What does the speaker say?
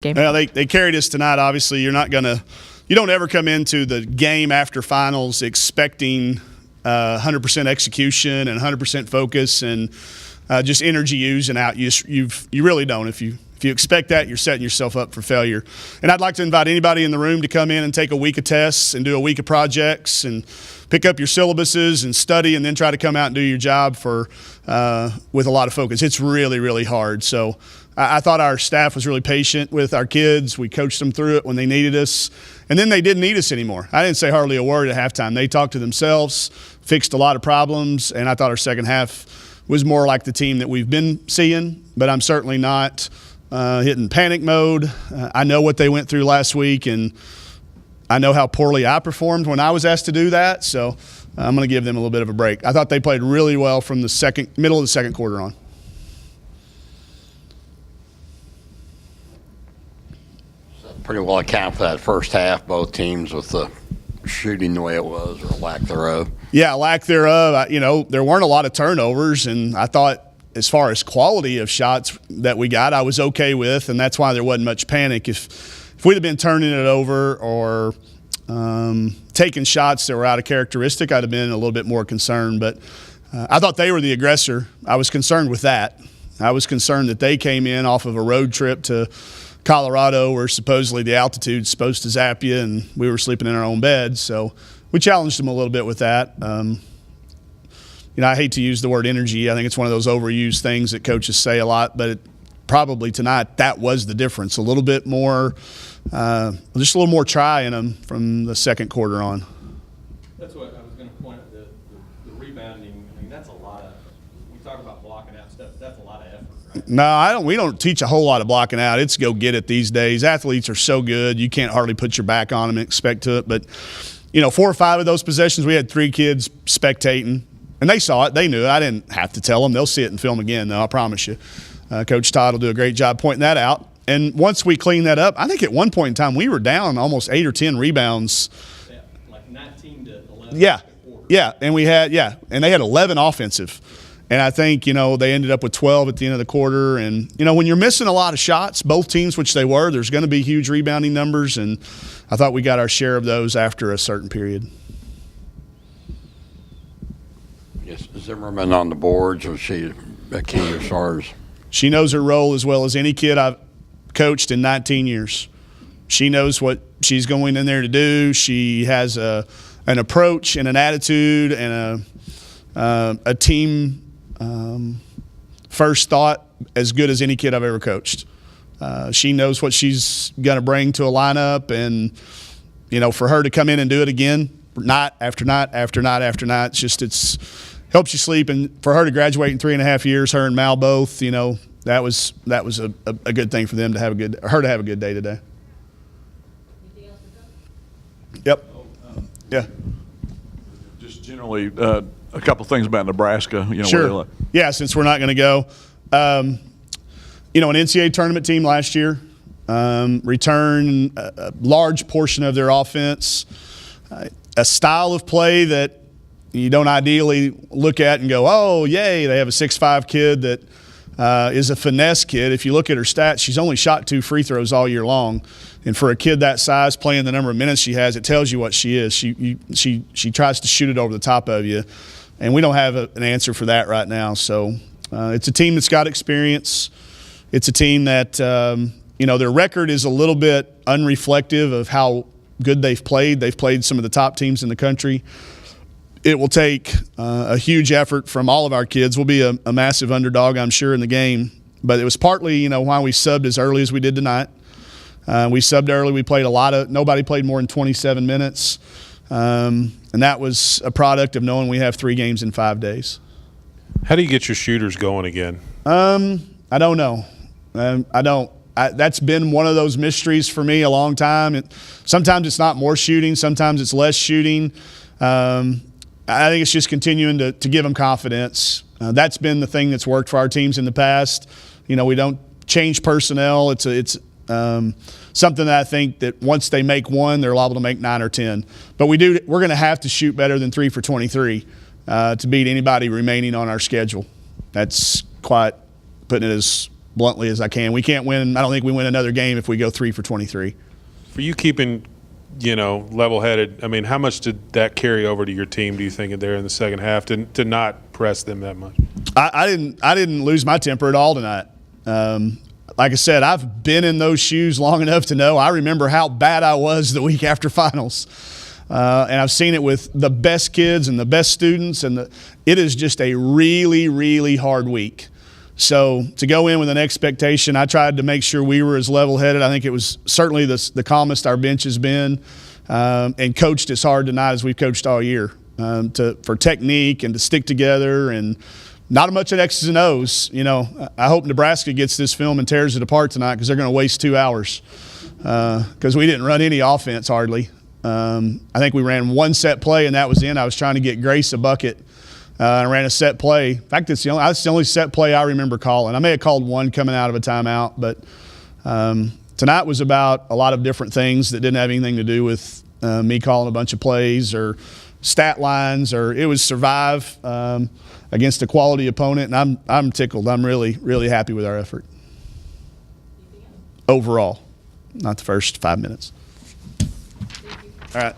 game? Well, they carried us tonight. Obviously, you don't ever come into the game after finals expecting 100% execution and 100% focus and just energy used and out. You really don't. If you expect that, you're setting yourself up for failure. And I'd like to invite anybody in the room to come in and take a week of tests and do a week of projects and pick up your syllabuses and study and then try to come out and do your job with a lot of focus. It's really, really hard. So I thought our staff was really patient with our kids. We coached them through it when they needed us. And then they didn't need us anymore. I didn't say hardly a word at halftime. They talked to themselves, fixed a lot of problems, and I thought our second half was more like the team that we've been seeing. But I'm certainly not hitting panic mode. I know what they went through last week, and I know how poorly I performed when I was asked to do that. So I'm going to give them a little bit of a break. I thought they played really well from the middle of the second quarter on. Pretty well account for that first half, both teams with the shooting the way it was, or lack thereof. Yeah, lack thereof. There weren't a lot of turnovers, and I thought as far as quality of shots that we got, I was okay with, and that's why there wasn't much panic. If we'd have been turning it over or taking shots that were out of characteristic, I'd have been a little bit more concerned. But I thought they were the aggressor. I was concerned with that. I was concerned that they came in off of a road trip to Colorado, where supposedly the altitude's supposed to zap you, and we were sleeping in our own beds. So we challenged them a little bit with that. I hate to use the word energy. I think it's one of those overused things that coaches say a lot, but probably tonight that was the difference. A little bit more, just a little more try in them from the second quarter on. That's what I was going to point out, the rebounding. I mean, that's a lot of – we talk about blocking out stuff. That's a lot of effort, right? No, we don't teach a whole lot of blocking out. It's go get it these days. Athletes are so good, you can't hardly put your back on them and expect to it. But, 4 or 5 of those possessions, we had 3 kids spectating. And they saw it. They knew it. I didn't have to tell them. They'll see it in film again, though, I promise you. Coach Todd will do a great job pointing that out. And once we clean that up, I think at one point in time we were down almost 8 or 10 rebounds. Yeah, like 19 to 11. Yeah, and and they had 11 offensive. And I think, they ended up with 12 at the end of the quarter. And, when you're missing a lot of shots, both teams, which they were, there's going to be huge rebounding numbers. And I thought we got our share of those after a certain period. Yes, Zimmerman on the boards, or she a key as far as? She knows her role as well as any kid I've coached in 19 years. She knows what she's going in there to do. She has an approach and an attitude and a team first thought as good as any kid I've ever coached. She knows what she's going to bring to a lineup, and for her to come in and do it again, night after night after night after night, it's helps you sleep. And for her to graduate in 3.5 years, her and Mal both, that was a good thing for them to have a good day today. Yep. Yeah. Just generally, a couple things about Nebraska. Sure. Yeah, since we're not going to go, an NCAA tournament team last year returned a large portion of their offense, a style of play that you don't ideally look at and go, oh, yay, they have a 6'5" kid that is a finesse kid. If you look at her stats, she's only shot 2 free throws all year long. And for a kid that size, playing the number of minutes she has, it tells you what she is. She tries to shoot it over the top of you. And we don't have an answer for that right now. So it's a team that's got experience. It's a team that, their record is a little bit unreflective of how good they've played. They've played some of the top teams in the country. It will take a huge effort from all of our kids. We'll be a massive underdog, I'm sure, in the game. But it was partly, why we subbed as early as we did tonight. We subbed early. We played nobody played more than 27 minutes. And that was a product of knowing we have 3 games in 5 days. How do you get your shooters going again? I don't know. I don't. That's been one of those mysteries for me a long time. Sometimes it's not more shooting. Sometimes it's less shooting. I think it's just continuing to give them confidence. That's been the thing that's worked for our teams in the past. We don't change personnel. It's something that I think that once they make one, they're liable to make 9 or 10. But we're going to have to shoot better than 3 for 23 to beat anybody remaining on our schedule. That's quite putting it as bluntly as I can. We can't win. I don't think we win another game if we go 3 for 23. For you keeping, level-headed, I mean, how much did that carry over to your team, do you think, there in the second half to not press them that much? I didn't lose my temper at all tonight. Like I said, I've been in those shoes long enough to know. I remember how bad I was the week after finals. And I've seen it with the best kids and the best students, and it is just a really, really hard week. So to go in with an expectation, I tried to make sure we were as level-headed. I think it was certainly the calmest our bench has been, and coached as hard tonight as we've coached all year for technique and to stick together, and not much of X's and O's. I hope Nebraska gets this film and tears it apart tonight, because they're going to waste 2 hours because we didn't run any offense hardly. I think we ran one set play, and that was in. I was trying to get Grace a bucket. I ran a set play. In fact, that's the only set play I remember calling. I may have called one coming out of a timeout, but tonight was about a lot of different things that didn't have anything to do with me calling a bunch of plays or stat lines, or it was survive against a quality opponent, and I'm tickled. I'm really, really happy with our effort overall, not the first 5 minutes. All right.